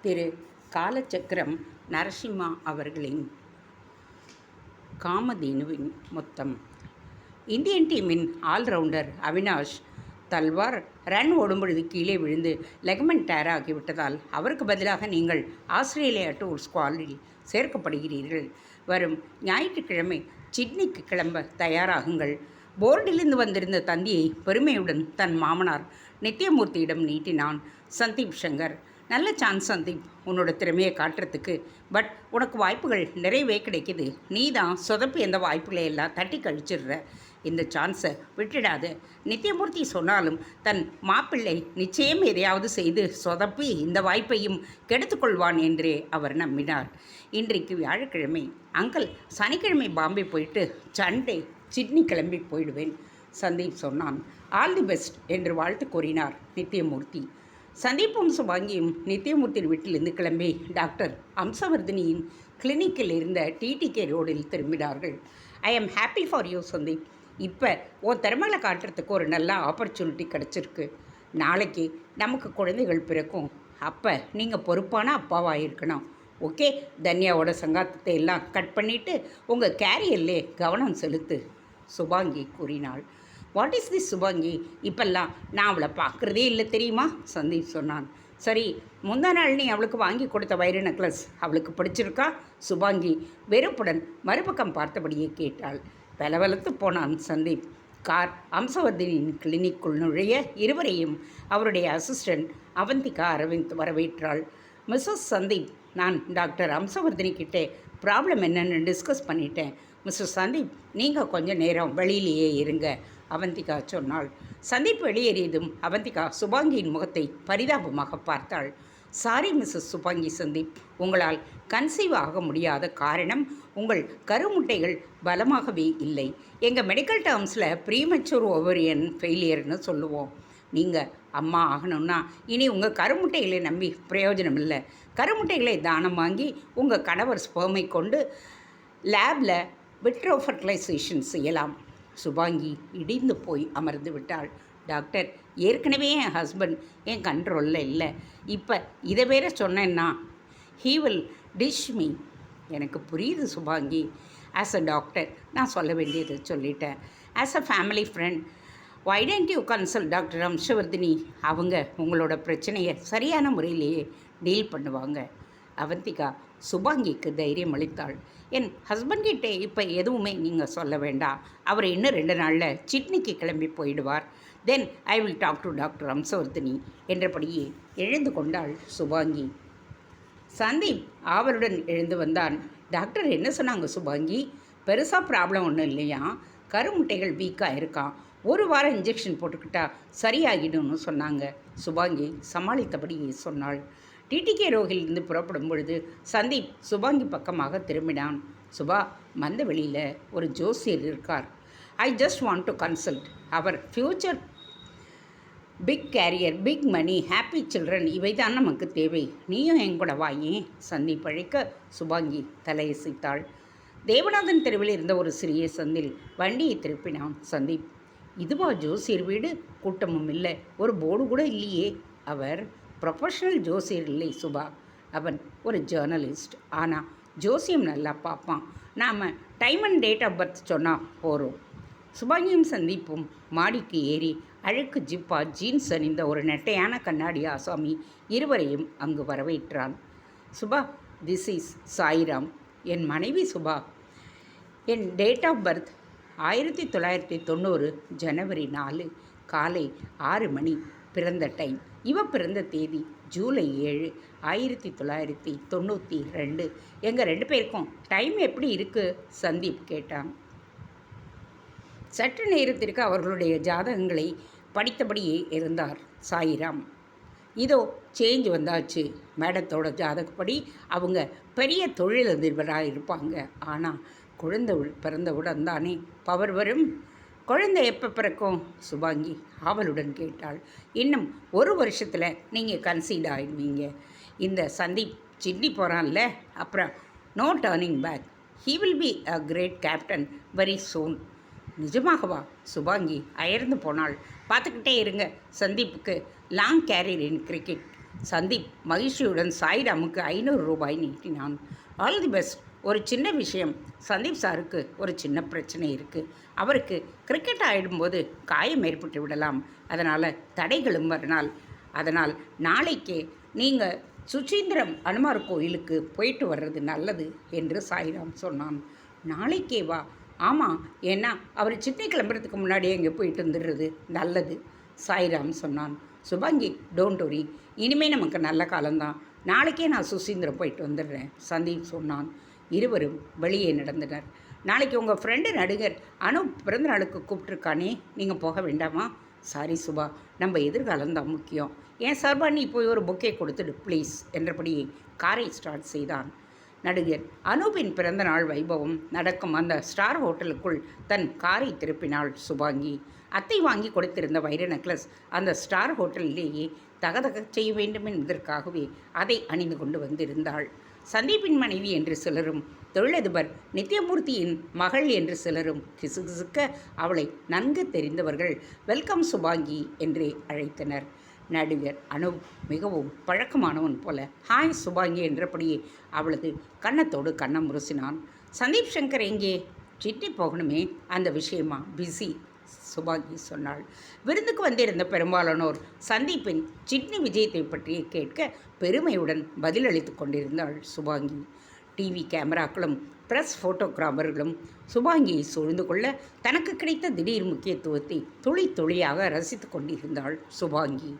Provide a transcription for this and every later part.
திரு காலச்சக்கரம் நரசிம்மா அவர்களின் காமதேனுவின் மொத்தம். இந்தியன் டீமின் ஆல்ரவுண்டர் அவினாஷ் தல்வார் ரன் ஓடும்பொழுது கீழே விழுந்து லெக்மெண்ட் டேர் ஆகிவிட்டதால் அவருக்கு பதிலாக நீங்கள் ஆஸ்திரேலியா டூர் ஸ்குவாடில் சேர்க்கப்படுகிறீர்கள். வரும் ஞாயிற்றுக்கிழமை சிட்னிக்கு கிளம்ப தயாராகுங்கள். போர்டிலிருந்து வந்திருந்த தந்தியை பெருமையுடன் தன் மாமனார் நித்யமூர்த்தியிடம் நீட்டினான் சந்தீப் சங்கர். நல்ல சான்ஸ் சந்தீப், உன்னோட திறமையை காட்டுறதுக்கு. பட் உனக்கு வாய்ப்புகள் நிறையவே கிடைக்கிது. நீ தான் சொதப்பி அந்த வாய்ப்புகளை எல்லாம் தட்டி கழிச்சிடுற. இந்த சான்ஸை விட்டுடாது. நித்யமூர்த்தி சொன்னாலும் தன் மாப்பிள்ளை நிச்சயம் எதையாவது செய்து சொதப்பி இந்த வாய்ப்பையும் கெடுத்துக்கொள்வான் என்றே அவர் நம்பினார். இன்றைக்கு வியாழக்கிழமை. அங்கிள், சனிக்கிழமை பாம்பே போயிட்டு சண்டே சிட்னி கிளம்பி போயிடுவேன், சந்தீப் சொன்னான். ஆல் தி பெஸ்ட் என்று வாழ்த்து கூறினார் நித்யமூர்த்தி. சந்தீப்பும் சுபாங்கியும் நித்யமூர்த்தியின் வீட்டிலிருந்து கிளம்பி டாக்டர் அம்சவர்தினியின் கிளினிக்கில் இருந்த டிடிகே ரோடில் திரும்பினார்கள். I am happy for you Sandeep. இப்போ உன் திறமைகளை காட்டுறதுக்கு ஒரு நல்ல ஆப்பர்ச்சுனிட்டி கிடச்சிருக்கு. நாளைக்கு நமக்கு குழந்தைகள் பிறக்கும். அப்போ நீங்கள் பொறுப்பான அப்பாவாக இருக்கணும். ஓகே, தன்யாவோட சங்காத்தத்தை எல்லாம் கட் பண்ணிவிட்டு உங்கள் கேரியர்லே கவனம் செலுத்து, சுபாங்கி கூறினாள். What is this Shubhangi? இப்பெல்லாம் நான் அவளை பார்க்குறதே இல்லை தெரியுமா, சந்தீப் சொன்னான். சரி, முந்தா நாள் நீ அவளுக்கு வாங்கி கொடுத்த வைர நெக்லஸ் அவளுக்கு பிடிச்சிருக்கா? சுபாங்கி வெறுப்புடன் மறுபக்கம் பார்த்தபடியே கேட்டாள். பலவலத்து போனான் சந்தீப். கார் அம்சவர்தினின் கிளினிக்குள் நுழைய இருவரையும் அவருடைய அசிஸ்டன்ட் அவந்திகா அரவிந்த் வரவேற்றாள். மிஸ்ஸஸ் சந்தீப், நான் டாக்டர் அம்சவர்தினி கிட்டே ப்ராப்ளம் என்னென்னு டிஸ்கஸ் பண்ணிட்டேன். மிஸ்டர் சந்தீப், நீங்கள் கொஞ்சம் நேரம் வெளியிலேயே இருங்க, அவந்திகா சொன்னாள். சந்தீப் வெளியேறியதும் அவந்திகா சுபாங்கியின் முகத்தை பரிதாபமாக பார்த்தாள். சாரி மிஸ்ஸஸ் சுபாங்கி சந்தீப், உங்களால் கன்சீவ் ஆக முடியாத காரணம் உங்கள் கருமுட்டைகள் பலமாகவே இல்லை. எங்கள் மெடிக்கல் டேர்ம்ஸில் ப்ரீமெச்சூர் ஓவரியன் ஃபெயிலியர்னு சொல்லுவோம். நீங்கள் அம்மா ஆகணும்னா இனி உங்கள் கருமுட்டைகளை நம்பி பிரயோஜனம் இல்லை. கருமுட்டைகளை தானம் வாங்கி உங்கள் கணவர் ஸ்பெர்மை கொண்டு லேபில் விட்ரோ ஃபர்டிலைசேஷன் செய்யலாம். சுபாங்கி இடிந்து போய் அமர்ந்து விட்டாள். டாக்டர், ஏற்கனவே என் ஹஸ்பண்ட் என் கண்ட்ரோலில் இல்லை. இப்போ இதை வேற சொன்னேன்னா ஹீ வில் டிஷ் மீ. எனக்கு புரியுது சுபாங்கி. ஆஸ் அ டாக்டர் நான் சொல்ல வேண்டியதை சொல்லிட்டேன். As a family friend, why don't you consult doctor Amsavardhini? அவங்க உங்களோட பிரச்சனையை சரியான முறையிலேயே டீல் பண்ணுவாங்க. அவந்திகா சுபாங்கிக்கு தைரியம் அளித்தாள். என் ஹஸ்பண்ட்கிட்டே இப்போ எதுவுமே நீங்கள் சொல்ல வேண்டாம். அவர் இன்னும் 2 நாளில் சிட்னிக்கு கிளம்பி போயிடுவார். Then I will talk to doctor Amsavardhini என்றபடியே எழுந்து கொண்டாள் சுபாங்கி. சந்தீப் ஆவலுடன் எழுந்து வந்தான். டாக்டர் என்ன சொன்னாங்க சுபாங்கி? பெருசாக ப்ராப்ளம் ஒன்றும் இல்லையா? கருமுட்டைகள் வீக்காக இருக்கான். 1 வாரம் இன்ஜெக்ஷன் போட்டுக்கிட்டா சரியாகிடும்னு சொன்னாங்க. சுபாங்கி சமாளித்தபடியே சொன்னாள். டிடிகே ரோகிலிருந்து புறப்படும் பொழுது சந்தீப் சுபாங்கி பக்கமாக திரும்பினான். சுபா, மந்த வெளியில் ஒரு ஜோசியர் இருக்கார். I just want to consult. அவர் future big career, big money, happy children, இவை தான் நமக்கு தேவை. நீயும் என் கூட வாயே, சந்தீப் அழைக்க சுபாங்கி தலையசைத்தாள். தேவநாதன் தெருவில் இருந்த ஒரு சிறிய சந்தில் வண்டியை திருப்பினான் சந்தீப். இதுவா ஜோசியர் வீடு? கூட்டமும் இல்லை, ஒரு போர்டு கூட இல்லையே. அவர் ப்ரொஃபஷனல் ஜோசியர் இல்லை சுபா. அவன் ஒரு ஜேர்னலிஸ்ட். ஆனால் ஜோசியம் நல்லா பார்ப்பான். நாம் time and date of birth சொன்னால் போகிறோம். சுபாங்கியும் சந்தீப்பும் மாடிக்கு ஏறி அழுக்கு ஜிப்பா ஜீன்ஸ் அணிந்த ஒரு நெட்டையான கண்ணாடி ஆசாமி இருவரையும் அங்கு வரவேற்றான். சுபா, திஸ் இஸ் சாய்ராம், என் மனைவி சுபா. என் டேட் ஆஃப் பர்த் 1990 ஜனவரி 4 காலை 6 மணி பிறந்த டைம். இவ பிறந்த தேதி ஜூலை 7 1992. எங்கள் 2 பேருக்கும் டைம் எப்படி இருக்குது? சந்தீப் கேட்டான். சற்று நேரத்திற்கு அவர்களுடைய ஜாதகங்களை படித்தபடியே இருந்தார் சாயிராம். இதோ சேஞ்ச் வந்தாச்சு. மேடத்தோட ஜாதகப்படி அவங்க பெரிய தொழிலதிபராக இருப்பாங்க. ஆனால் குழந்தை பிறந்தவுடன் தானே பவர் வரும். குழந்தை எப்போ பிறக்கும்? சுபாங்கி ஆவலுடன் கேட்டாள். இன்னும் 1 வருஷத்தில் நீங்கள் கன்சீட் ஆகிடுவீங்க. இந்த சந்தீப் சிட்னி போகிறான்ல, அப்புறம் no turning back. He will be a great captain very soon. நிஜமாகவா? சுபாங்கி அயர்ந்து போனாள். பார்த்துக்கிட்டே இருங்க. சந்தீப்புக்கு long career in cricket. Sandeep மகிழ்ச்சியுடன் சாய்ராமுக்கு 500 ரூபாய் நீட்டினான். All the best. ஒரு சின்ன விஷயம். சந்தீப் சாருக்கு ஒரு சின்ன பிரச்சனை இருக்குது. அவருக்கு கிரிக்கெட் ஆயிடும்போது காயம் ஏற்பட்டு விடலாம். அதனால் தடைகளும் வரனால். அதனால் நாளைக்கே நீங்கள் சுசீந்திரம் அனுமார் கோயிலுக்கு போயிட்டு வர்றது நல்லது என்று சாய்ராம் சொன்னான். நாளைக்கே வா? ஆமாம், ஏன்னா அவர் சின்னை கிளம்புறதுக்கு முன்னாடியே இங்கே போயிட்டு வந்துடுறது நல்லது, சாய்ராம் சொன்னான். சுபாங்கி, டோன்ட் வரி, இனிமேல் நமக்கு நல்ல காலம்தான். நாளைக்கே நான் சுசீந்திரம் போயிட்டு வந்துடுறேன், சந்தீப் சொன்னான். இருவரும் வெளியே நடந்தனர். நாளைக்கு உங்கள் ஃப்ரெண்டு நடிகர் அனூப் பிறந்தநாளுக்கு கூப்பிட்ருக்கானே, நீங்கள் போக வேண்டாமா? சாரி சுபா, நம்ம எதிர்காலம்தான் முக்கியம். ஏன் சார்பா நீ போய் ஒரு பொக்கே கொடுத்துடு ப்ளீஸ் என்றபடி காரை ஸ்டார்ட் செய்தான். நடிகர் அனூபின் பிறந்தநாள் வைபவம் நடக்கும் அந்த ஸ்டார் ஹோட்டலுக்குள் தன் காரை திருப்பினாள் சுபாங்கி. அத்தை வாங்கி கொடுத்திருந்த வைர நெக்லஸ் அந்த ஸ்டார் ஹோட்டலிலேயே தகதக செய்ய வேண்டும் என்பதற்காகவே அதை அணிந்து கொண்டு வந்திருந்தாள். சந்தீப்பின் மனைவி என்று சிலரும், தொழிலதிபர் நித்யமூர்த்தியின் மகள் என்று சிலரும் கிசுகிசுக்க அவளை நன்கு தெரிந்தவர்கள் வெல்கம் சுபாங்கி என்றே அழைத்தனர். நடிகர் அனூப் மிகவும் பழக்கமானவன் போல ஹாய் சுபாங்கி என்றபடியே அவளது கன்னத்தோடு கன்னம் முரசினான். சந்தீப் சங்கர் எங்கே? சிட்டி போகணுமே, அந்த விஷயமா பிஸி, சுபாங்கி சொன்னாள். விருந்துக்கு வந்திருந்த பெரும்பாலானோர் சந்தீப்பின் சிட்னி விஜயத்தை பற்றி கேட்க பெருமையுடன் பதிலளித்து கொண்டிருந்தாள் சுபாங்கி. டிவி கேமராக்களும் பிரஸ் ஃபோட்டோகிராஃபர்களும் சுபாங்கியை சூழ்ந்து கொள்ள தனக்கு கிடைத்த திடீர் முக்கியத்துவத்தை துளி துளியாக ரசித்து கொண்டிருந்தாள் சுபாங்கி.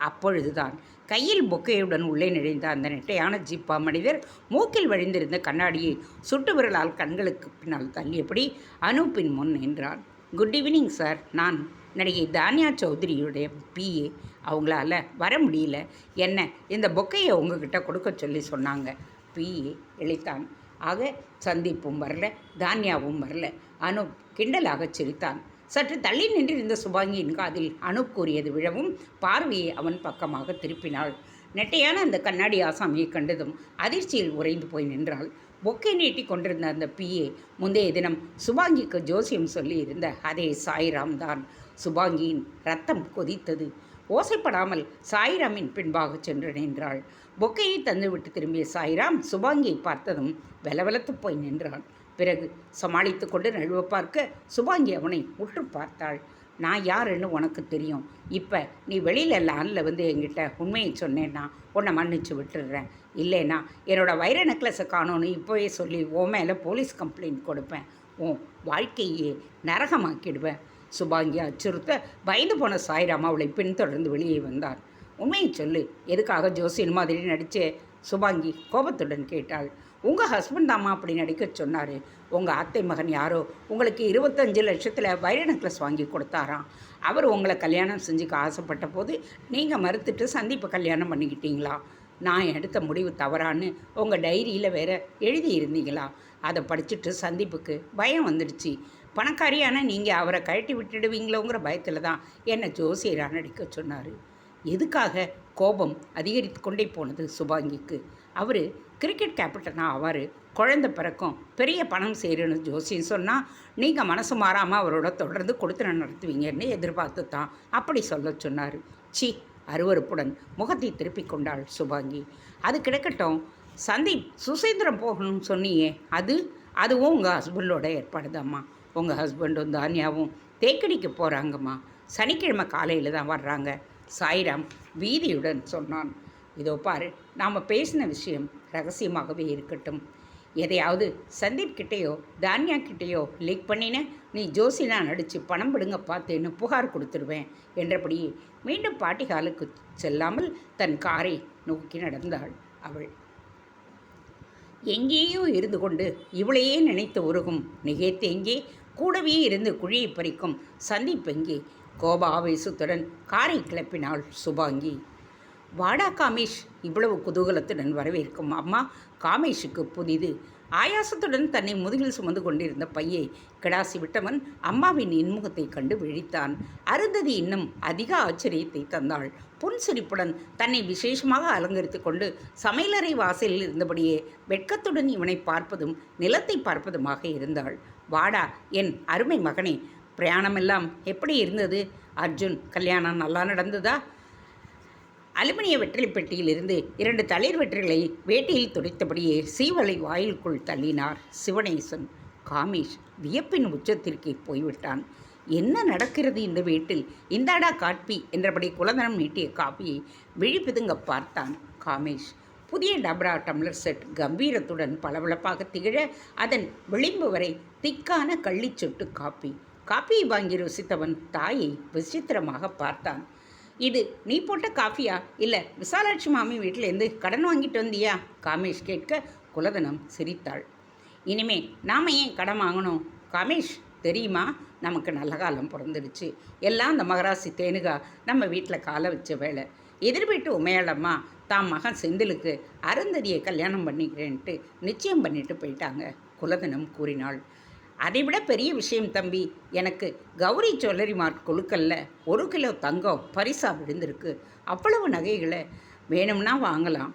அப்பொழுதுதான் கையில் பொக்கையுடன் உள்ளே நுழைந்த அந்த நெட்டையான ஜிப்பா மனிதர் மூக்கில் வழிந்திருந்த கண்ணாடியை சுட்டு விரலால் கண்களுக்கு பின்னால் தள்ளியபடி அனூப்பின் முன் நின்றான். குட் ஈவினிங் சார், நான் நடிகை தானியா சௌத்ரியுடைய பிஏ. அவங்களால வர முடியல, என்ன இந்த பொக்கையை உங்ககிட்ட கொடுக்க சொல்லி சொன்னாங்க. பிஏ இழைத்தான். ஆக சந்தீப்பும் வரல, தானியாவும் வரல. அனூப் கிண்டலாக சிரித்தான். சற்று தள்ளி நின்றிருந்த சுபாங்கியின் காதில் அனூப் கூறியது விழவும் பார்வையை அவன் பக்கமாக திருப்பினாள். நெட்டையான அந்த கண்ணாடி ஆசாமியை கண்டதும் அதிர்ச்சியில் உறைந்து போய் நின்றாள். பொக்கை நீட்டி கொண்டிருந்த அந்த பிஏ முந்தைய தினம் சுபாங்கிக்கு ஜோசியம் சொல்லி இருந்த அதே சாய்ராம் தான். சுபாங்கியின் ரத்தம் கொதித்தது. ஓசைப்படாமல் சாய்ராமின் பின்பாக சென்று நின்றாள். பொக்கையை தந்துவிட்டு திரும்பிய சாய்ராம் சுபாங்கியை பார்த்ததும் வெலவெலத்து போய் நின்றான். பிறகு சமாளித்து கொண்டு நழுவ பார்க்க சுபாங்கி அவனை உற்று பார்த்தாள். நான் யாருன்னு உனக்கு தெரியும். இப்போ நீ வெளியில் லானில் வந்து என்கிட்ட உண்மையை சொன்னேன்னா உன்னை மன்னிச்சு விட்டுடுறேன். இல்லைன்னா என்னோடய வைர நெக்லஸை காணோன்னு இப்போவே சொல்லி உன் மேலே போலீஸ் கம்ப்ளைண்ட் கொடுப்பேன். உன் வாழ்க்கையே நரகமாக்கிடுவேன். சுபாங்கி அச்சுறுத்த பயந்து போன சாய்ராம் அவளை பின்தொடர்ந்து வெளியே வந்தார். உண்மையை சொல்லு, எதுக்காக ஜோசியன் மாதிரி நடித்தே? சுபாங்கி கோபத்துடன் கேட்டாள். உங்கள் ஹஸ்பண்ட் தாம்மா அப்படி நடிக்க சொன்னார். உங்கள் அத்தை மகன் யாரோ உங்களுக்கு 25 லட்சத்தில் வைர நெக்லஸ் வாங்கி கொடுத்தாராம். அவர் உங்களை கல்யாணம் செஞ்சுக்க ஆசைப்பட்ட போது நீங்கள் மறுத்துட்டு சந்தீப்பை கல்யாணம் பண்ணிக்கிட்டீங்களா? நான் எடுத்த முடிவு தவறான்னு உங்கள் டைரியில் வேற எழுதி இருந்தீங்களா? அதை படிச்சுட்டு சந்தீப்புக்கு பயம் வந்துடுச்சு. பணக்காரியான நீங்கள் அவரை கழட்டி விட்டுடுவீங்களோங்கிற பயத்தில் தான் என்னை ஜோசியராக நடிக்க சொன்னார். எதுக்காக? கோபம் அதிகரித்து கொண்டே போனது சுபாங்கிக்கு. அவர் கிரிக்கெட் கேப்டனாக ஆவார், குழந்தை பிறக்கும், பெரிய பணம் சேருன்னு ஜோசியம் சொன்னால் நீங்கள் மனசு மாறாமல் அவரோட தொடர்ந்து கொடுத்து நடத்துவீங்கன்னு எதிர்பார்த்து தான் அப்படி சொல்ல சொன்னார். சி, அருவருப்புடன் முகத்தை திருப்பி கொண்டாள் சுபாங்கி. அது கிடக்கட்டும், சந்தீப் சுசீந்திரம் போகணும்னு சொன்னியே, அதுவும் உங்கள் ஹஸ்பண்டோட ஏற்பாடு தாம்மா. உங்கள் ஹஸ்பண்டும் தானியாவும் தேக்கடிக்கு போகிறாங்கம்மா. சனிக்கிழமை காலையில் தான் வர்றாங்க, சாய்ராம் வீதியுடன் சொன்னான். இதோ பாரு, நாம் பேசின விஷயம் ரகசியமாகவே இருக்கட்டும். எதையாவது சந்தீப் கிட்டேயோ தானியா கிட்டேயோ லீக் பண்ணின நீ ஜோசினா நடித்து பணம் விடுங்க பார்த்தேன்னு புகார் கொடுத்துடுவேன் என்றபடியே மீண்டும் பாட்டி ஹாலுக்கு செல்லாமல் தன் காரை நோக்கி நடந்தாள் அவள். எங்கேயோ இருந்து கொண்டு இவளையே நினைத்து உருகும் நிகேத் எங்கே? கூடவே இருந்து குழியை பறிக்கும் சந்தீப் எங்கே? கோப ஆவேசத்துடன் காரை கிளப்பினாள் சுபாங்கி. வாடா காமேஷ், இவ்வளவு குதூகலத்துடன் வரவேற்கும் அம்மா காமேஷுக்கு புதிது. ஆயாசத்துடன் தன்னை முதுகில் சுமந்து கொண்டிருந்த பையை கிடாசி விட்டவன் அம்மாவின் இன்முகத்தை கண்டு விழித்தான். அருந்ததி இன்னும் அதிக ஆச்சரியத்தை தந்தாள். புன்சிரிப்புடன் தன்னை விசேஷமாக அலங்கரித்து கொண்டு சமையலறை வாசலில் இருந்தபடியே வெட்கத்துடன் இவனை பார்ப்பதும் நிலத்தை பார்ப்பதுமாக இருந்தாள். வாடா என் அருமை மகனே, பிரயாணமெல்லாம் எப்படி இருந்தது? அர்ஜுன் கல்யாணம் நல்லா நடந்ததா? அலுமினிய வெற்றிலை பெட்டியிலிருந்து 2 தளிர் வெற்றிலை வேட்டியில் துடைத்தபடியே சீவலை வாயிலுக்குள் தள்ளினார் சிவனேசன். காமேஷ் வியப்பின் உச்சத்திற்கு போய்விட்டான். என்ன நடக்கிறது இந்த வீட்டில்? இந்தாடா காப்பி என்றபடி குலதனம் நீட்டிய காப்பியை விழிப்பிதுங்க பார்த்தான் காமேஷ். புதிய டப்ரா டம்ளர் செட் கம்பீரத்துடன் பளபளப்பாக திகழ அதன் விளிம்பு வரை திக்கான கள்ளிச்சொட்டு காப்பி. காப்பியை வாங்கி ருசித்தவன் தாயை விசித்திரமாக பார்த்தான். இது நீ போட்ட காஃபியா, இல்லை விசாலாட்சி மாமி வீட்டிலேருந்து கடன் வாங்கிட்டு வந்தியா? காமேஷ் கேட்க குலதனம் சிரித்தாள். இனிமே நாம் ஏன் கடன் வாங்கணும் காமேஷ்? தெரியுமா, நமக்கு நல்ல காலம் பிறந்துடுச்சு. எல்லாம் அந்த மகராசி தேனுகா நம்ம வீட்டில் காலை வச்ச வேலை. எதிர்பீட்டு உமையாளம்மா தாம் மகன் செந்திலுக்கு அருந்ததியை கல்யாணம் பண்ணிக்கிறேன்ட்டு நிச்சயம் பண்ணிட்டு போயிட்டாங்க. குலதனம் கூறினாள். அதைவிட பெரிய விஷயம் தம்பி, எனக்கு கௌரி ஜுவல்லரி மார்க் குழுக்கல்ல 1 கிலோ தங்கம் பரிசா விழுந்திருக்கு. அவ்வளவு நகைகளை வேணும்னா வாங்கலாம்.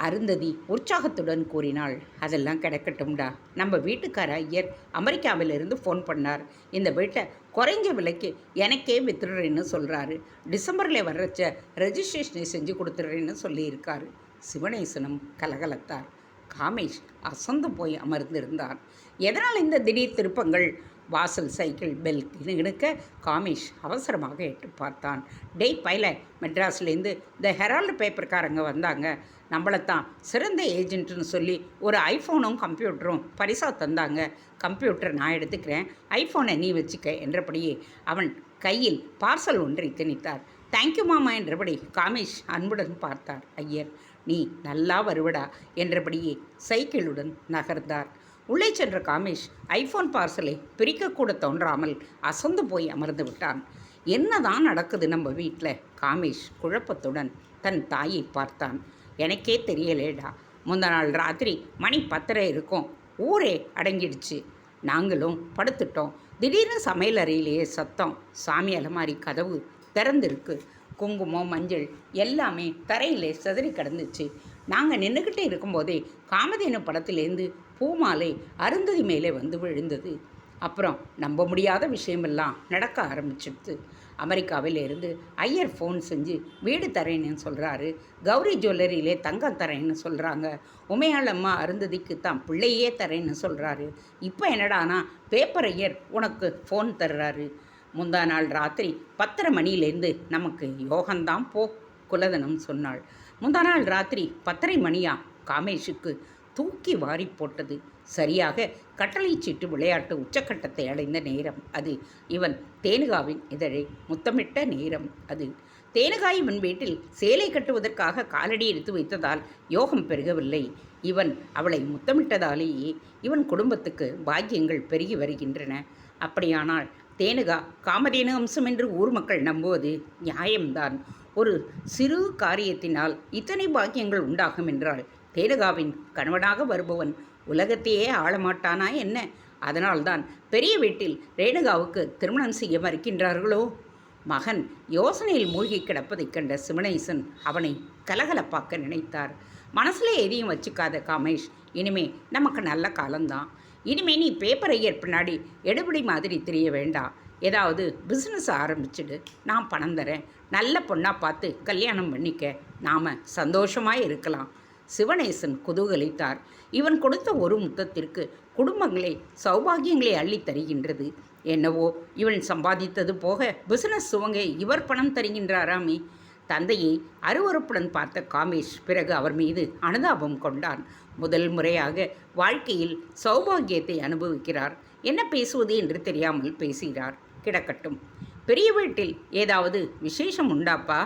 அருந்ததி உற்சாகத்துடன் கூறினாள். அதெல்லாம் கிடைக்கட்டும்டா. நம்ம வீட்டுக்கார ஐயர் அமெரிக்காவிலிருந்து ஃபோன் பண்ணார். இந்த வீட்டை குறைஞ்ச விலைக்கு எனக்கே வித்துடுறேன்னு சொல்கிறாரு. டிசம்பரில் வர்றச்ச ரெஜிஸ்ட்ரேஷனை செஞ்சு கொடுத்துட்றேன்னு சொல்லியிருக்காரு. சிவனேசனும் கலகலத்தார். காமேஷ் அசந்து போய் அமர்ந்திருந்தான். எதனால் இந்த திடீர் திருப்பங்கள்? வாசல் சைக்கிள் பெல் கிணுகிணுக்க காமேஷ் அவசரமாக எட்டு பார்த்தான். டேய் பைலட், மெட்ராஸ்லேருந்து இந்த ஹெரால்டு பேப்பர்காரங்க வந்தாங்க. நம்மளைத்தான் சிறந்த ஏஜென்ட்டுன்னு சொல்லி ஒரு ஐஃபோனும் கம்ப்யூட்டரும் பரிசா தந்தாங்க. கம்ப்யூட்டர் நான் எடுத்துக்கிறேன், ஐஃபோனை நீ வச்சுக்க என்றபடியே அவன் கையில் பார்சல் ஒன்றை திணித்தார். தேங்க்யூ மாமா என்றபடி காமேஷ் அன்புடன் பார்த்தார். ஐயர், நீ நல்லா வருவடா என்றபடியே சைக்கிளுடன் நகர்ந்தார். உள்ளே சென்ற காமேஷ் ஐஃபோன் பார்சலை பிரிக்கக்கூட தோன்றாமல் அசந்து போய் அமர்ந்து விட்டான். என்னதான் நடக்குது நம்ம வீட்டில்? காமேஷ் குழப்பத்துடன் தன் தாயை பார்த்தான். எனக்கே தெரியலேடா. முந்த நாள் ராத்திரி மணி 10:30 இருக்கும். ஊரே அடங்கிடுச்சு. நாங்களும் படுத்துட்டோம். திடீர்னு சமையல் அறையிலேயே சத்தம். சாமி அலமாரி கதவு திறந்திருக்கு. குங்குமம் மஞ்சள் எல்லாமே தரையிலே சிதறி கிடந்துச்சு. நாங்கள் நின்றுக்கிட்டே இருக்கும்போதே காமதேனு படத்திலேருந்து பூமாலை அருந்ததி மேலே வந்து விழுந்தது. அப்புறம் நம்ப முடியாத விஷயமெல்லாம் நடக்க ஆரம்பிச்சிடுது. அமெரிக்காவிலேருந்து ஐயர் ஃபோன் செஞ்சு வீடு தரேன்னு சொல்கிறாரு. கௌரி ஜுவல்லரியிலே தங்கம் தரேன்னு சொல்கிறாங்க. உமையாளம்மா அருந்ததிக்கு தான் பிள்ளையே தரேன்னு சொல்கிறாரு. இப்போ என்னடானா பேப்பர் ஐயர் உனக்கு ஃபோன் தர்றாரு. முந்தா நாள் ராத்திரி 10:30 மணியிலேருந்து நமக்கு யோகந்தான் போ, குலதனம் சொன்னாள். முந்தா நாள் ராத்திரி 10:30 மணியா? காமேஷுக்கு தூக்கி வாரி போட்டது. சரியாக கட்டளை சீட்டு விளையாட்டு உச்சக்கட்டத்தை அடைந்த நேரம் அது. இவன் தேனுகாவின் இதழை முத்தமிட்ட நேரம் அது. தேனுகா இவன் வீட்டில் சேலை கட்டுவதற்காக காலடி எடுத்து வைத்ததால் யோகம் பெருகவில்லை. இவன் அவளை முத்தமிட்டதாலேயே இவன் குடும்பத்துக்கு பாக்கியங்கள் பெருகி வருகின்றன. அப்படியானால் தேனுகா காமதேனு அம்சம் என்று ஊர் மக்கள் நம்புவது நியாயம்தான். ஒரு சிறு காரியத்தினால் இத்தனை பாக்கியங்கள் உண்டாகும் என்றால் தேனுகாவின் கணவனாக வருபவன் உலகத்தையே ஆளமாட்டானா என்ன? அதனால்தான் பெரிய வீட்டில் ரேணுகாவுக்கு திருமணம் செய்ய மறுக்கின்றார்களோ? மகன் யோசனையில் மூழ்கி கிடப்பதைக் கண்ட சிவனேசன் அவனை கலகலப்பாக்க நினைத்தார். மனசில் எதையும் வச்சுக்காத காமேஷ், இனிமே நமக்கு நல்ல காலம்தான். இனிமே நீ பேப்பர் ஐயர் பின்னாடி எடுபடி மாதிரி தெரிய வேண்டாம். ஏதாவது பிஸ்னஸ் ஆரம்பிச்சுடு. நான் பணம் தரேன். நல்ல பொண்ணாக பார்த்து கல்யாணம் பண்ணிக்க. நாம் சந்தோஷமாக இருக்கலாம். சிவனேசன் குதூகலித்தார். இவன் கொடுத்த ஒரு முத்தத்திற்கு குடும்பங்களே சௌபாகியங்களை அள்ளி தருகின்றது. என்னவோ இவன் சம்பாதித்தது போக பிஸ்னஸ் துவங்க இவர் பணம் தருகின்றாராமே. தந்தையை அருவருப்புடன் பார்த்த காமேஷ் பிறகு அவர் மீது அனுதாபம் கொண்டான். முதல் முறையாக வாழ்க்கையில் சௌபாகியத்தை அனுபவிக்கிறார். என்ன பேசுவது என்று தெரியாமல் பேசுகிறார். கிடக்கட்டும். பெரிய வீட்டில் ஏதாவது விசேஷம் உண்டாப்பா?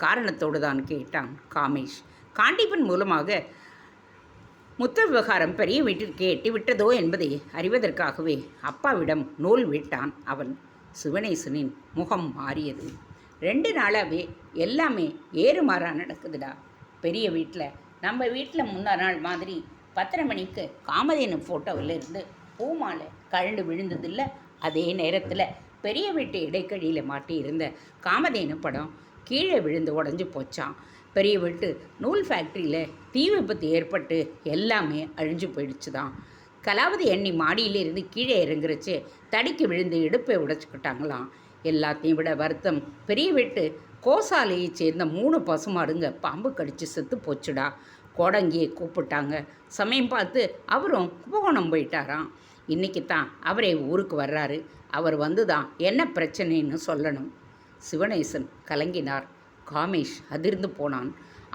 காரணத்தோடு தான் கேட்டான் காமேஷ். காண்டிபன் மூலமாக முத்த விவகாரம் பெரிய வீட்டிற்கு எட்டிவிட்டதோ என்பதை அறிவதற்காகவே அப்பாவிடம் நூல் விட்டான் அவன். சிவனேசனின் முகம் மாறியது. 2 நாளாகவே எல்லாமே ஏறுமாறாக நடக்குதுடா. பெரிய வீட்டில் நம்ம வீட்டில் முந்தா நாள் மாதிரி 10:30 மணிக்கு காமதேனு ஃபோட்டோவிலிருந்து பூமாலை கழண்டு விழுந்ததில்லை. அதே நேரத்தில் பெரிய வீட்டு இடைக்கழியில் மாட்டியிருந்த காமதேனு படம் கீழே விழுந்து உடஞ்சி போச்சான். பெரிய வீட்டு நூல் ஃபேக்ட்ரியில் தீ விபத்து ஏற்பட்டு எல்லாமே அழிஞ்சு போயிடுச்சு தான். கலாவதி எண்ணி மாடியிலிருந்து கீழே இறங்குறச்சு தடிக்கு விழுந்து இடுப்பை உடைச்சிக்கிட்டாங்களாம். எல்லாத்தையும் விட வருத்தம் பெரிய வீட்டு கோசாலையைச் சேர்ந்த 3 பசுமாடுங்க பாம்பு கடிச்சு செத்து போச்சுடா. கோடங்கியை கூப்பிட்டாங்க. சமயம் பார்த்து அவரும் கும்பகோணம் போயிட்டாராம். இன்னைக்கு தான் அவரே ஊருக்கு வர்றாரு. அவர் வந்து தான் என்ன பிரச்சனைன்னு சொல்லணும். சிவனேசன் கலங்கினார். காமேஷ் அதிர்ந்து போனான்.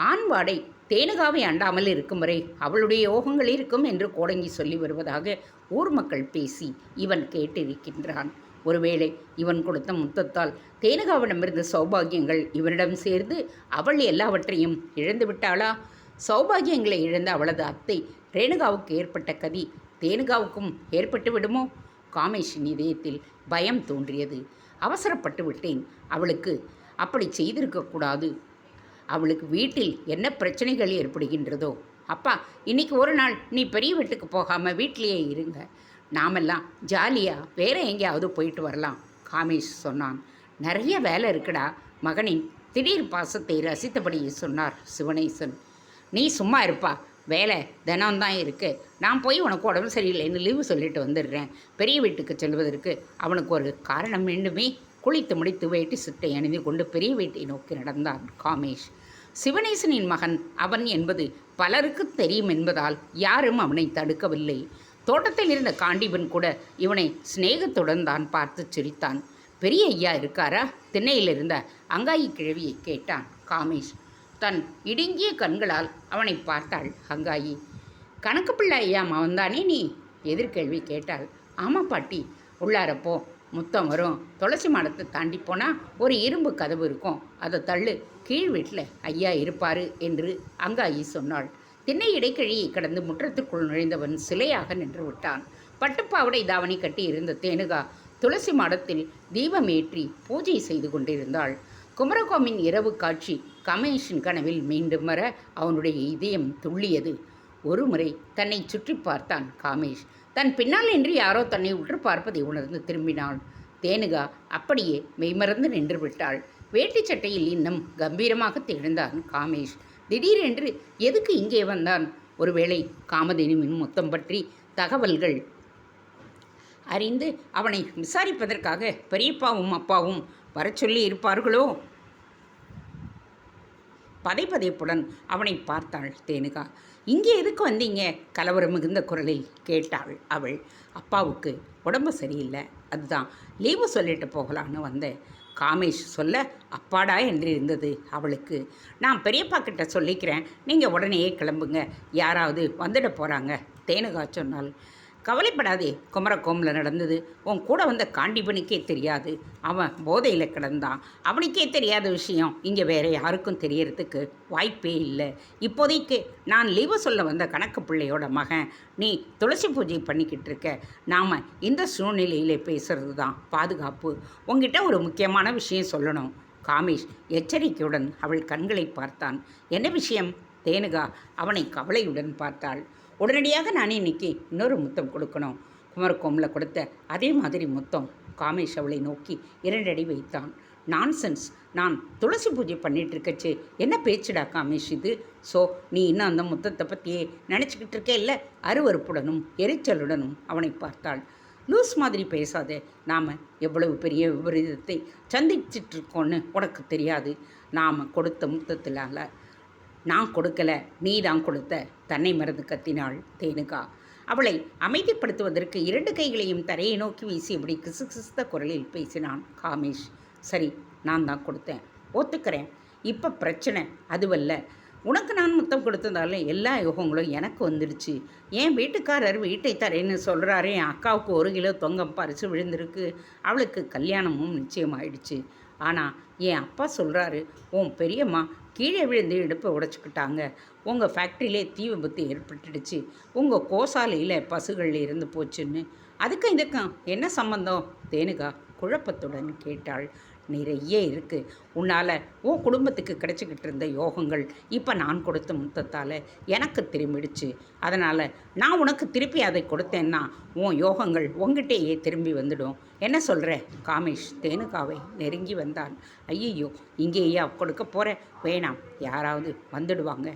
ஆண் வாடை தேனுகாவை அண்டாமல் இருக்கும் வரை அவளுடைய யோகங்கள் இருக்கும் என்று கோடங்கி சொல்லி வருவதாக ஊர் மக்கள் பேசி இவன் கேட்டிருக்கின்றான். ஒருவேளை இவன் கொடுத்த முத்தத்தால் தேனுகாவிடமிருந்த சௌபாகியங்கள் இவனிடம் சேர்ந்து அவள் எல்லாவற்றையும் இழந்து விட்டாளா? சௌபாகியங்களை இழந்த அவளது அத்தை ரேணுகாவுக்கு ஏற்பட்ட கதி தேனுகாவுக்கும் ஏற்பட்டு விடுமோ? காமேஷின் இதயத்தில் பயம் தோன்றியது. அவசரப்பட்டு விட்டேன். அவளுக்கு அப்படி செய்திருக்கக்கூடாது. அவளுக்கு வீட்டில் என்ன பிரச்சனைகள் ஏற்படுகின்றதோ. அப்பா, இன்னைக்கு ஒரு நாள் நீ பெரிய வீட்டுக்கு போகாமல் வீட்டிலேயே இருங்க. நாமெல்லாம் ஜாலியாக வேற எங்கேயாவது போயிட்டு வரலாம், காமேஷ் சொன்னான். நிறைய வேலை இருக்குடா. மகனின் திடீர் பாசத்தை ரசித்தபடி சொன்னார் சிவனேசன். நீ சும்மா இருப்பா, வேலை தினம்தான் இருக்கு. நான் போய் உனக்கு உடம்பு சரியில்லைன்னு லீவு சொல்லிட்டு வந்துடுறேன். பெரிய வீட்டுக்கு செல்வதற்கு அவனுக்கு ஒரு காரணம் வேண்டுமே. குளித்து முடித்து வேட்டி சுட்டை அணிந்து கொண்டு பெரிய வீட்டை நோக்கி நடந்தான் காமேஷ். சிவனேசனின் மகன் அவன் என்பது பலருக்கு தெரியும் என்பதால் யாரும் அவனை தடுக்கவில்லை. தோட்டத்தில் இருந்த காண்டிபன் கூட இவனை சிநேகத்துடன் தான் பார்த்து சிரித்தான். பெரிய ஐயா இருக்காரா? திண்ணையில் இருந்த அங்காயி கிழவியை கேட்டான் காமேஷ். தன் இடுங்கிய கண்களால் அவனை பார்த்தாள் அங்காயி. கணக்கு பிள்ளை ஐயா அவன்தானே நீ? எதிர்கேள்வி கேட்டாள். ஆமாம் பாட்டி. உள்ளாரப்போ முத்தம் வரும். துளசி மாடத்தை தாண்டி போனால் ஒரு இரும்பு கதவு இருக்கும், அதை தள்ளு, கீழ் வீட்டில் ஐயா இருப்பார் என்று அங்காயி சொன்னாள். திண்ணை இடைக்கழியை கடந்து முற்றத்துக்குள் நுழைந்தவன் சிலையாக நின்று விட்டான். பட்டுப்பாவடை தாவணி கட்டி இருந்த தேனுகா துளசி மாடத்தில் தீபமேற்றி பூஜை செய்து கொண்டிருந்தாள். குமரகோமின் இரவு காட்சி கமேஷின் கனவில் மீண்டும் வர அவனுடைய இதயம் துள்ளியது. ஒரு முறை தன்னை சுற்றி பார்த்தான் காமேஷ். தன் பின்னால் என்று யாரோ தன்னை உற்று பார்ப்பதை உணர்ந்து திரும்பினாள். தேனுகா அப்படியே மெய்மறந்து நின்று விட்டாள். வேட்டி சட்டையில் இன்னும் கம்பீரமாக திகழ்ந்தான் காமேஷ். திடீரென்று எதுக்கு இங்கே வந்தான்? ஒருவேளை காமதேனுவின் முத்தம் பற்றி தகவல்கள் அறிந்து அவனை விசாரிப்பதற்காக பெரியப்பாவும் அப்பாவும் வரச் சொல்லி இருப்பார்களோ? பதைப்பதைப்புடன் அவனை பார்த்தாள் தேனுகா. இங்கே எதுக்கு வந்தீங்க? கலவரம் மிகுந்த குரலில் கேட்டாள் அவள். அப்பாவுக்கு உடம்பு சரியில்லை, அதுதான் லீவு சொல்லிட்டு போகலான்னு வந்தேன். காமேஷ் சொல்ல அப்பாடா என்று இருந்தது அவளுக்கு. நான் பெரியப்பா கிட்ட சொல்லிக்கிறேன், நீங்கள் உடனே கிளம்புங்க, யாராவது வந்துட போகிறாங்க, தேனுகா சொன்னாள். கவலைப்படாதே, குமரகோமில் நடந்தது உன் கூட வந்த காண்டிபனுக்கே தெரியாது. அவன் போதையில் கிடந்தான். அவனுக்கே தெரியாத விஷயம் இங்கே வேறு யாருக்கும் தெரியறதுக்கு வாய்ப்பே இல்லை. இப்போதைக்கு நான் லீவு சொல்ல வந்த கணக்கு பிள்ளையோட மகன். நீ துளசி பூஜை பண்ணிக்கிட்டு இருக்க. நாம் இந்த சூழ்நிலையில் பேசுகிறது தான் பாதுகாப்பு. உங்ககிட்ட ஒரு முக்கியமான விஷயம் சொல்லணும். காமேஷ் எச்சரிக்கையுடன் அவள் கண்களை பார்த்தான். என்ன விஷயம்? தேனுகா அவனை கவலையுடன் பார்த்தாள். உடனடியாக நான் இன்னைக்கு இன்னொரு முத்தம் கொடுக்கணும். குமரகோமில் கொடுத்த அதே மாதிரி முத்தம். காமேஷ் அவளை நோக்கி 2 அடி வைத்தான். நான்சென்ஸ், நான் துளசி பூஜை பண்ணிகிட்ருக்கச்சு என்ன பேச்சுடா காமேஷ் இது? ஸோ நீ இன்னும் அந்த முத்தத்தை பற்றியே நினச்சிக்கிட்டு இருக்கே இல்லை? அருவறுப்புடனும் எரிச்சலுடனும் அவனை பார்த்தாள். லூஸ் மாதிரி பேசாதே. நாம் எவ்வளவு பெரிய விபரீதத்தை சந்திச்சிட்ருக்கோன்னு உனக்கு தெரியாது. நாம் கொடுத்த முத்தத்திலால நான் கொடுக்கல, நீ தான் கொடுத்த, தன்னை மறந்து கத்தினாள் தேனுகா. அவளை அமைதிப்படுத்துவதற்கு 2 கைகளையும் தரையை நோக்கி வீசியபடி கிசுகிசுத்த குரலில் பேசினான் காமேஷ். சரி, நான் தான் கொடுத்தேன், ஒத்துக்கிறேன். இப்போ பிரச்சனை அதுவல்ல. உனக்கு நான் முத்தம் கொடுத்ததால எல்லா யோகங்களும் எனக்கு வந்துடுச்சு. என் வீட்டுக்காரர் வீட்டை தரேன்னு சொல்கிறாரே. என் அக்காவுக்கு 1 கிலோ தொங்கம் பறித்து விழுந்திருக்கு. அவளுக்கு கல்யாணமும் நிச்சயமாயிடுச்சு. ஆனால் என் அப்பா சொல்கிறாரு, உன் பெரியம்மா கீழே விழுந்து இடுப்பை உடைச்சிக்கிட்டாங்க. உங்கள் ஃபேக்ட்ரியிலே தீ விபத்து ஏற்பட்டுடுச்சு. உங்கள் கோசாலையில் பசுகள் இருந்து போச்சுன்னு. அதுக்கும் இதுக்கும் என்ன சம்பந்தம்? தேனுகா குழப்பத்துடன் கேட்டாள். நிறைய இருக்குது. உன்னால் உன் குடும்பத்துக்கு கிடைச்சிக்கிட்டு இருந்த யோகங்கள் இப்போ நான் கொடுத்த முத்தத்தால் எனக்கு திரும்பிடுச்சு. அதனால் நான் உனக்கு திருப்பி அதை கொடுத்தேன்னா உன் யோகங்கள் உங்ககிட்டயே திரும்பி வந்துடும். என்ன சொல்கிற? காமேஷ் தேனுகாவை நெருங்கி வந்தான். ஐயையோ, இங்கேயா கொடுக்க போகிற? வேணாம், யாராவது வந்துடுவாங்க.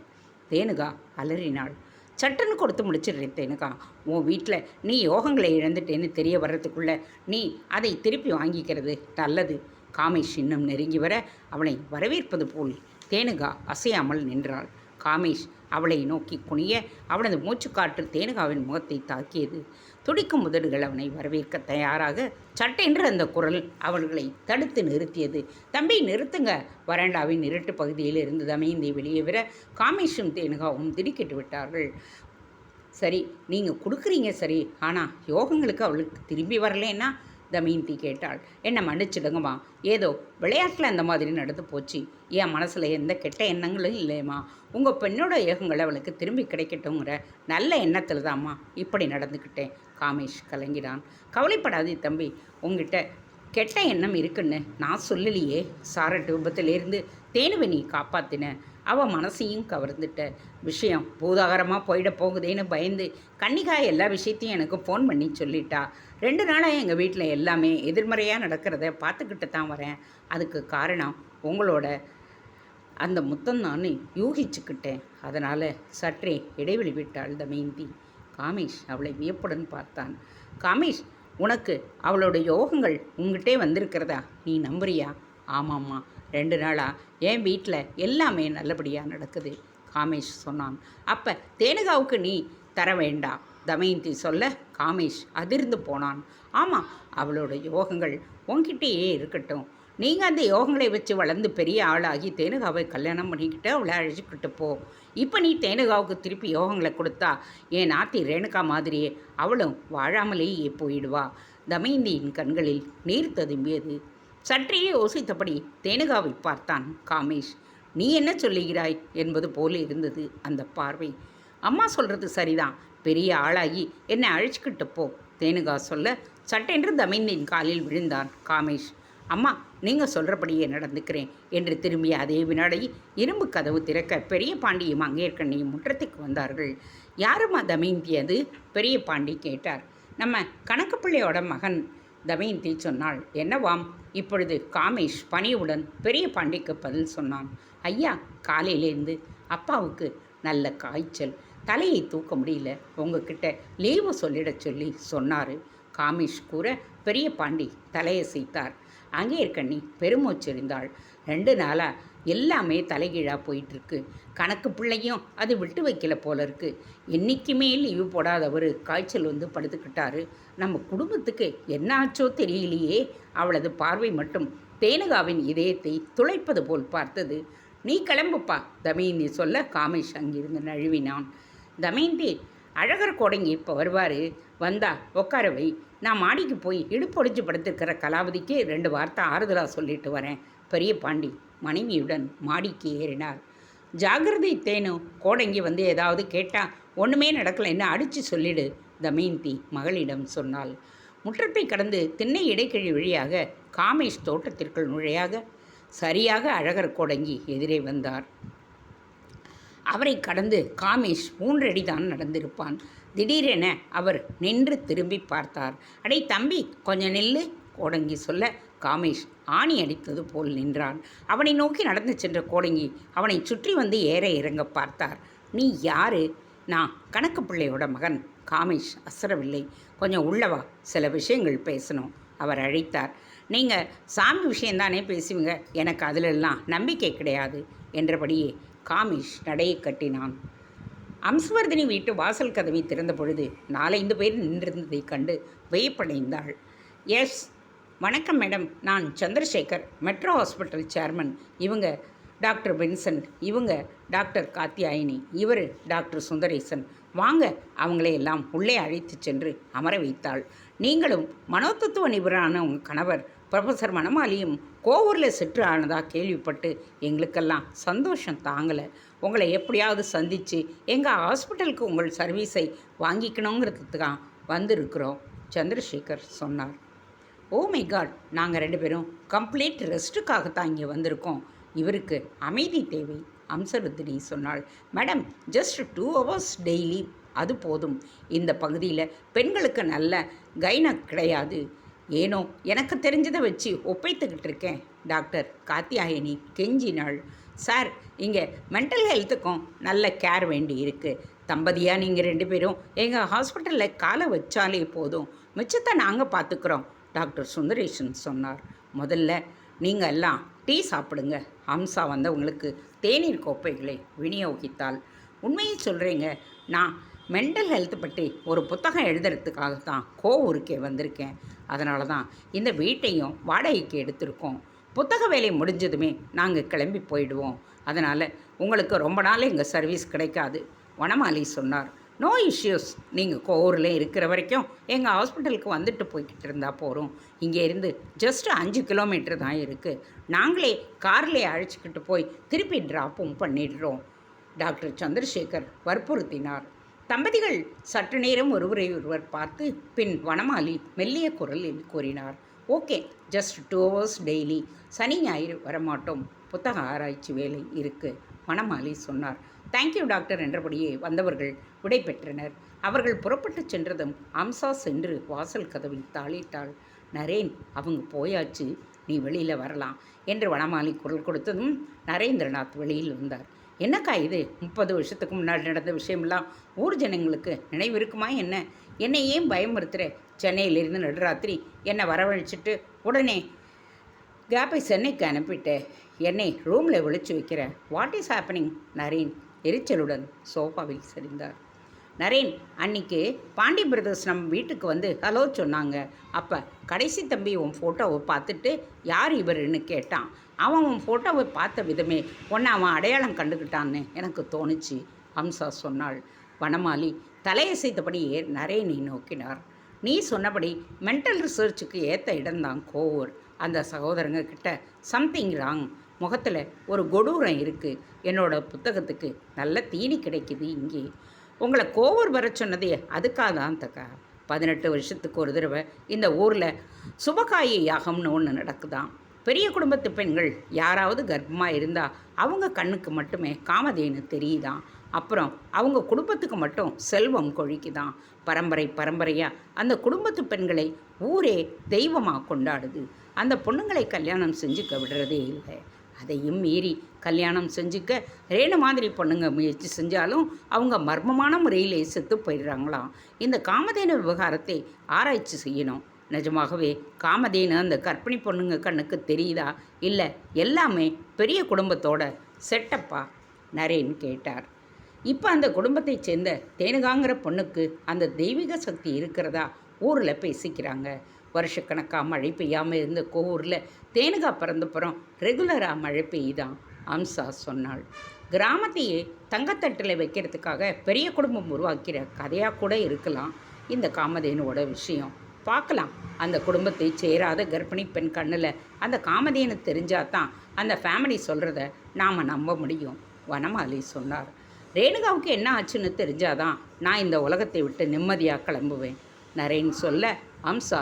தேனுகா அலறினாள். சட்டுன்னு கொடுத்து முடிச்சிடுறேன் தேனுகா. உன் வீட்டில் நீ யோகங்களை இழந்துட்டேன்னு தெரிய வர்றதுக்குள்ளே நீ அதை திருப்பி வாங்கிக்கிறது நல்லது. காமேஷ் இன்னும் நெருங்கி வர அவனை வரவேற்பது போல் தேனுகா அசையாமல் நின்றாள். காமேஷ் அவளை நோக்கி குனிய அவனது மூச்சுக்காற்று தேனுகாவின் முகத்தை தாக்கியது. துடிக்கும் உதடுகள் அவனை வரவேற்க தயாராக சட்டென்று அந்த குரல் அவர்களை தடுத்து நிறுத்தியது. தம்பி நிறுத்துங்க! வராண்டாவின் இருட்டு பகுதியில் இருந்து தமயந்தி வெளியே வர காமேஷும் தேனுகாவும் திடுக்கிட்டு விட்டார்கள். சரி, நீங்கள் கொடுக்குறீங்க சரி, ஆனால் யோகங்களுக்கு அவளுக்கு திரும்பி வரலேன்னா தமயந்தி கேட்டாள். என்னை மன்னிச்சிடுங்கம்மா, ஏதோ விளையாட்டில் அந்த மாதிரி நடந்து போச்சு. என் மனசில் எந்த கெட்ட எண்ணங்களும் இல்லையம்மா. உங்கள் பெண்ணோட யோகங்கள் அவளுக்கு திரும்பி கிடைக்கட்டுங்கிற நல்ல எண்ணத்தில் தாம்மா இப்படி நடந்துக்கிட்டேன். காமேஷ் கலங்கினான். கவலைப்படாதே தம்பி, உங்ககிட்ட கெட்ட எண்ணம் இருக்குன்னு நான் சொல்லலையே. சாரட்டு விபத்திலேருந்து தேனுவை நீ காப்பாத்தின, அவள் மனசையும் கவர்ந்துட்ட. விஷயம் பூதாகரமாக போயிட போகுதேன்னு பயந்து கன்னிகா எல்லா விஷயத்தையும் எனக்கு ஃபோன் பண்ணி சொல்லிட்டா. 2 நாளாக எங்கள் வீட்டில் எல்லாமே எதிர்மறையாக நடக்கிறத பார்த்துக்கிட்டு தான் வரேன். அதுக்கு காரணம் உங்களோட அந்த முத்தம் நான் யூகிச்சுக்கிட்டேன். அதனால் சற்றே இடைவெளி விட்டாள் தமயந்தி. காமேஷ் அவளை வியப்புடன் பார்த்தான். காமேஷ், உனக்கு அவளோட யோகங்கள் உங்ககிட்டே வந்திருக்கிறதா நீ நம்புறியா? ஆமாம்மா, 2 நாளாக என் வீட்டில் எல்லாமே நல்லபடியாக நடக்குது, காமேஷ் சொன்னான். அப்போ தேனுகாவுக்கு நீ தர வேண்டாம், தமயந்தி சொல்ல காமேஷ் அதிர்ந்து போனான். ஆமாம், அவளோட யோகங்கள் உன்கிட்டேயே இருக்கட்டும். நீங்கள் அந்த யோகங்களை வச்சு வளர்ந்து பெரிய ஆளாகி தேனுகாவை கல்யாணம் பண்ணிக்கிட்டு அவளை அழைச்சிக்கிட்டு போ. இப்போ நீ தேனுகாவுக்கு திருப்பி யோகங்களை கொடுத்தா என் நாத்தி ரேணுகா மாதிரியே அவளும் வாழாமலேயே போயிடுவா. தமயந்தியின் கண்களில் நீர் ததும்பியது. சற்றே யோசித்தபடி தேனுகாவை பார்த்தான் காமேஷ். நீ என்ன சொல்லுகிறாய் என்பது போல இருந்தது அந்த பார்வை. அம்மா சொல்கிறது சரிதான், பெரிய ஆளாகி என்னை அழைச்சிக்கிட்டு போ, தேனுகா சொல்ல சட்டென்று தமயந்தியின் காலில் விழுந்தான் காமேஷ். அம்மா, நீங்கள் சொல்கிறபடியே நடந்துக்கிறேன் என்று திரும்பிய அதே வினாடி இரும்பு கதவு திறக்க பெரிய பாண்டியும் மங்கையர்க்கண்ணியும் முற்றத்துக்கு வந்தார்கள். யாரும்மா தமயந்தி அது? பெரிய பாண்டி கேட்டார். நம்ம கணக்கு பிள்ளையோட மகன், தமயந்தி சொன்னாள். என்னவாம்? இப்பொழுது காமேஷ் பணியுடன் பெரிய பாண்டிக்கு பதில் சொன்னான். ஐயா, காலையிலேருந்து அப்பாவுக்கு நல்ல காய்ச்சல், தலையை தூக்க முடியல, உங்ககிட்ட லீவு சொல்லிடச் சொல்லி சொன்னார். காமேஷ் கூற பெரிய பாண்டி தலையசைத்தார். அங்கே இருக்கண்ணி பெருமூச்செறிந்தாள். 2 நாளாக எல்லாமே தலைகீழாக போயிட்டுருக்கு. கணக்கு பிள்ளையும் அது விட்டு வைக்கல போல இருக்கு. என்றைக்குமே லீவு போடாதவர் காய்ச்சல் வந்து படுத்துக்கிட்டாரு. நம்ம குடும்பத்துக்கு என்ன ஆச்சோ தெரியலையே. அவளது பார்வை மட்டும் தேனுகாவின் இதயத்தை துளைப்பது போல் பார்த்தது. நீ கிளம்புப்பா, தமயந்தி சொல்ல காமேஷ் அங்கிருந்து நழுவினான். தமயந்தி, அழகர் கோடங்கி இப்போ வருவார், வந்தா உட்கார வை. நான் மாடிக்கு போய் இடுப்பொடிஞ்சு படுத்திருக்கிற கலாவதிக்கு 2 வார்த்தை ஆறுதலாக சொல்லிட்டு வரேன். பெரிய பாண்டி மனைவியுடன் மாடிக்கு ஏறினார். ஜாகிரதை தேனு, கோடங்கி வந்து ஏதாவது கேட்டால் ஒன்றுமே நடக்கலைன்னு அடித்து சொல்லிடு, தமயந்தி மகளிடம் சொன்னாள். முற்றத்தை கடந்து திண்ணை இடைக்கிழி வழியாக காமேஷ் தோட்டத்திற்குள் நுழையாக சரியாக அழகர் கோடங்கி எதிரே வந்தார். அவரை கடந்து காமேஷ் 3 அடி தான் நடந்திருப்பான். திடீரென அவர் நின்று திரும்பி பார்த்தார். அடே தம்பி, கொஞ்சம் நில்லு, கோடங்கி சொல்ல காமேஷ் ஆணி அடித்தது போல் நின்றான். அவனை நோக்கி நடந்து சென்ற கோடங்கி அவனை சுற்றி வந்து ஏற இறங்க பார்த்தார். நீ யாரு? நான் கணக்கு பிள்ளையோட மகன். காமேஷ் அசரவில்லை. கொஞ்சம் உள்ளவா, சில விஷயங்கள் பேசணும், அவர் அழைத்தார். நீங்கள் சாமி விஷயந்தானே பேசுவீங்க, எனக்கு அதிலெல்லாம் நம்பிக்கை கிடையாது என்றபடியே காமேஷ் நடையை கட்டினான். அம்சவர்தினி வீட்டு வாசல் கதவை திறந்த பொழுது 4-5 பேர் நின்றிருந்ததைக் கண்டு வியப்படைந்தாள். எஸ், வணக்கம் மேடம், நான் சந்திரசேகர், மெட்ரோ ஹாஸ்பிட்டல் சேர்மன். இவங்க டாக்டர் வின்சென்ட், இவங்க டாக்டர் காத்தியாயினி, இவர் டாக்டர் சுந்தரேசன். வாங்க, அவங்களையெல்லாம் உள்ளே அழைத்து சென்று அமர வைத்தாள். நீங்களும் மனோதத்துவ நிபுணரான உங்கள் கணவர் ப்ரொஃபஸர் மணமாலியும் கோவூரில் சென்று ஆனதாக கேள்விப்பட்டு எங்களுக்கெல்லாம் சந்தோஷம் தாங்கலை. உங்களை எப்படியாவது சந்தித்து எங்கள் ஹாஸ்பிட்டலுக்கு உங்கள் சர்வீஸை வாங்கிக்கணுங்கிறதுக்கு தான் வந்திருக்கிறோம், சந்திரசேகர் சொன்னார். ஓ மை காட், நாங்கள் 2 பேரும் கம்ப்ளீட் ரெஸ்ட்டுக்காகத்தான் இங்கே வந்திருக்கோம். இவருக்கு அமைதி தேவை, அம்சருத்தினி சொன்னாள். மேடம், ஜஸ்ட் 2 hours டெய்லி, அது போதும். இந்த பகுதியில் பெண்களுக்கு நல்ல கைனக் கிடையாது. ஏனோ எனக்கு தெரிஞ்சதை வச்சு ஒப்பைத்துக்கிட்டு இருக்கேன், டாக்டர் காத்தியாயினி கெஞ்சினாள். சார், இங்கே மென்டல் ஹெல்த்துக்கும் நல்ல கேர் வேண்டி இருக்குது. தம்பதியாக நீங்கள் 2 பேரும் எங்கள் ஹாஸ்பிட்டலில் காலை வச்சாலே போதும், மிச்சத்தை நாங்கள் பார்த்துக்குறோம், டாக்டர் சுந்தரேசன் சொன்னார். முதல்ல நீங்கள் எல்லாம் டீ சாப்பிடுங்க. அம்சா வந்தவங்களுக்கு தேநீர் கோப்பைகளை விநியோகித்தாள். உண்மையை சொல்கிறீங்க, நான் மென்டல் ஹெல்த் பற்றி ஒரு புத்தகம் எழுதுறதுக்காக தான் கோவூருக்கே வந்திருக்கேன். அதனால தான் இந்த வீட்டையும் வாடகைக்கு எடுத்திருக்கோம். புத்தக வேலை முடிஞ்சதுமே நாங்கள் கிளம்பி போயிடுவோம். அதனால் உங்களுக்கு ரொம்ப நாள் எங்கள் சர்வீஸ் கிடைக்காது, வனமாலி சொன்னார். No issues. நீங்கள் கோவூரில் இருக்கிற வரைக்கும் எங்கள் ஹாஸ்பிட்டலுக்கு வந்துட்டு போய்கிட்டு இருந்தால் போகிறோம். இங்கே இருந்து ஜஸ்ட் 5 கிலோமீட்டர் தான் இருக்குது. நாங்களே கார்லேயே அழைச்சிக்கிட்டு போய் திருப்பி ட்ராப்பும் பண்ணிடுறோம், டாக்டர் சந்திரசேகர் வற்புறுத்தினார். தம்பதிகள் சற்று நேரம் ஒருவரை ஒருவர் பார்த்து பின் வனமாலி மெல்லிய குரலில் கூறினார், ஓகே, ஜஸ்ட் 2 hours டெய்லி. சனி ஞாயிறு வரமாட்டோம், புத்தக ஆராய்ச்சி வேலை இருக்குது, வனமாலி சொன்னார். தேங்க்யூ டாக்டர் என்றபடியே வந்தவர்கள் விடை பெற்றனர். அவர்கள் புறப்பட்டு சென்றதும் அம்சா சென்று வாசல் கதவில் தாளிட்டாள். நரேன், அவங்க போயாச்சு, நீ வெளியில் வரலாம் என்று வனமாலி குரல் கொடுத்ததும் நரேந்திரநாத் வெளியில் வந்தார். என்னக்கா இது? 30 வருஷத்துக்கு முன்னாடி நடந்த விஷயமெல்லாம் ஊர் ஜனங்களுக்கு நினைவு இருக்குமா என்ன? என்னை ஏன் பயமுறுத்துகிற? சென்னையிலிருந்து நடுராத்திரி என்னை வரவழைச்சிட்டு உடனே கேப்பை சென்னைக்கு அனுப்பிட்டு என்னை ரூமில் ஒழிச்சு வைக்கிற. What is happening? நரேன் எரிச்சலுடன் சோஃபாவில் சரிந்தார். நரேன், அன்னைக்கு பாண்டி பிரதர்ஸ் நம்ம வீட்டுக்கு வந்து ஹலோ சொன்னாங்க. அப்போ கடைசி தம்பி உன் ஃபோட்டோவை பார்த்துட்டு யார் இவருன்னு கேட்டான். அவன் உன் ஃபோட்டோவை பார்த்த விதமே உன்னை அவன் அடையாளம் கண்டுக்கிட்டான்னு எனக்கு தோணுச்சு, அம்சா சொன்னாள். வனமாலி தலையசைத்தபடியே நரேனை நோக்கினார். நீ சொன்னபடி மென்டல் ரிசர்ச்சுக்கு ஏற்ற இடம்தான் கோவூர். அந்த சகோதரங்க கிட்ட சம்திங் ராங். முகத்தில் ஒரு கொடூரம் இருக்குது. என்னோட புத்தகத்துக்கு நல்ல தீனி கிடைக்குது இங்கே. உங்களை கோவூர் வர சொன்னதே அதுக்காக தான் தக்கா. 18 வருஷத்துக்கு ஒரு தடவை இந்த ஊரில் சுபகாய யாகம்னு ஒன்று நடக்குதான். பெரிய குடும்பத்து பெண்கள் யாராவது கர்ப்பமாக இருந்தால் அவங்க கண்ணுக்கு மட்டுமே காமதேனு தெரியுதான். அப்புறம் அவங்க குடும்பத்துக்கு மட்டும் செல்வம் கொழிக்குதான். பரம்பரையாக அந்த குடும்பத்து பெண்களை ஊரே தெய்வமாக கொண்டாடுது. அந்த பொண்ணுங்களை கல்யாணம் செஞ்சுக்க விடுறதே இல்லை. அதையும் மீறி கல்யாணம் செஞ்சுக்க ரேணு மாதிரி பொண்ணுங்க முயற்சி செஞ்சாலும் அவங்க மர்மமான முறையிலே செத்து போயிடுறாங்களாம். இந்த காமதேனு விவகாரத்தை ஆராய்ச்சி செய்யணும். நிஜமாகவே காமதேனு அந்த கர்ப்பிணி பொண்ணுங்க கண்ணுக்கு தெரியுதா, இல்லை எல்லாமே பெரிய குடும்பத்தோட செட்டப்பா? நரேன் கேட்டார். இப்போ அந்த குடும்பத்தை சேர்ந்த தேனுகாங்கிற பொண்ணுக்கு அந்த தெய்வீக சக்தி இருக்கிறதா ஊரில் பேசிக்கிறாங்க. வருஷக்கணக்காக மழை பெய்யாமல் இருந்த கோவூரில் தேனுகா பிறந்தப்புறம் ரெகுலராக மழை பெய்யுதான், அம்சா சொன்னாள். கிராமத்தையே தங்கத்தட்டில் வைக்கிறதுக்காக பெரிய குடும்பம் உருவாக்கிற கதையாக கூட இருக்கலாம் இந்த காமதேனுவோட விஷயம். பார்க்கலாம். அந்த குடும்பத்தை சேராத கர்ப்பிணி பெண் கண்ணில் அந்த காமதேனு தெரிஞ்சாதான் அந்த ஃபேமிலி சொல்கிறத நாம் நம்ப முடியும், வனமாலி சொன்னார். ரேணுகாவுக்கு என்ன ஆச்சுன்னு தெரிஞ்சாதான் நான் இந்த உலகத்தை விட்டு நிம்மதியாக கிளம்புவேன், நரேன் சொல்ல அம்சா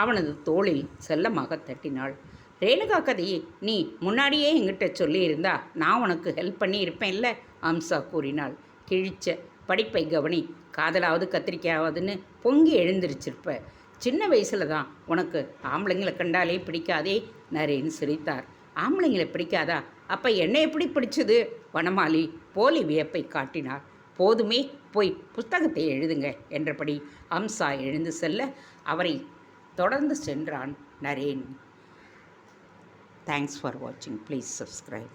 அவனது தோளில் செல்லமாக தட்டினாள். ரேணுகா கதையை நீ முன்னாடியே என்கிட்ட சொல்லியிருந்தா நான் உனக்கு ஹெல்ப் பண்ணி இருப்பேன்ல, அம்சா கூறினாள். கிழிச்ச படிப்பை கவனி, காதலாவது கத்திரிக்காவதுன்னு பொங்கி எழுந்திருச்சிருப்ப. சின்ன வயசில் தான் உனக்கு ஆம்பளைங்களை கண்டாலே பிடிக்காதே, நரேன் சிரித்தார். ஆம்பளைங்களை பிடிக்காதா? அப்போ என்ன எப்படி பிடிச்சது? வனமாலி போலி வியப்பை காட்டினார். போதுமே, போய் புத்தகத்தை எழுதுங்க என்றபடி அம்சா எழுந்து செல்ல அவரை தொடர்ந்து சென்றான் நரேன். தேங்க்ஸ் ஃபார் வாட்சிங். Please subscribe.